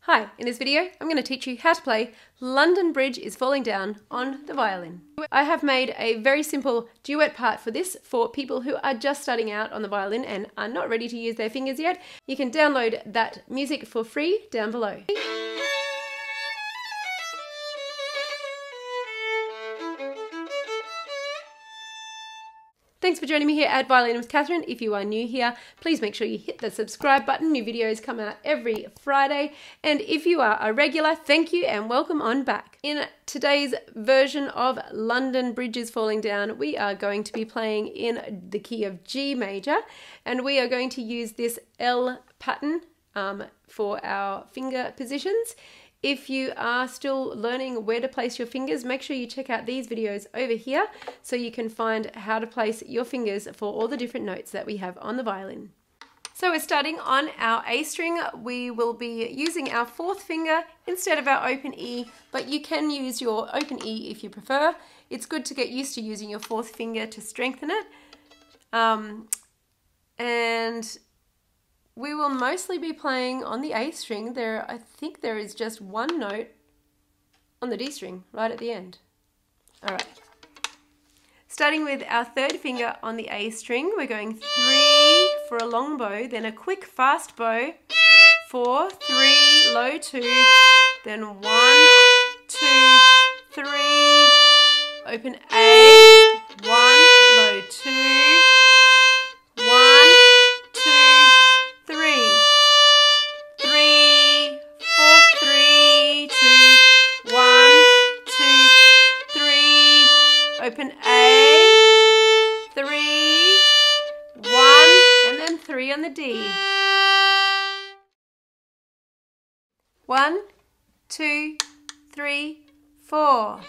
Hi, in this video I'm going to teach you how to play London Bridge is Falling Down on the violin. I have made a very simple duet part for this for people who are just starting out on the violin and are not ready to use their fingers yet. You can download that music for free down below. Thanks for joining me here at Violin with Catherine. If you are new here, please make sure you hit the subscribe button. New videos come out every Friday. And if you are a regular, thank you and welcome on back. In today's version of London Bridge is Falling Down, we are going to be playing in the key of G major, and we are going to use this L pattern for our finger positions. If you are still learning where to place your fingers, make sure you check out these videos over here so you can find how to place your fingers for all the different notes that we have on the violin. So we're starting on our A string. We will be using our fourth finger instead of our open E, but you can use your open E if you prefer. It's good to get used to using your fourth finger to strengthen it. And we will mostly be playing on the A string. I think there is just one note on the D string right at the end. All right. Starting with our third finger on the A string, we're going 3 for a long bow, then a quick fast bow, 4, 3, low 2, then 1, 2, 3, open A, 1, low 2, 1, 2, 3, 3, 4, 3, 2, 1, 2, 3, open A, 3, 1, and then 3 on the D. 1, 2, 3, 4.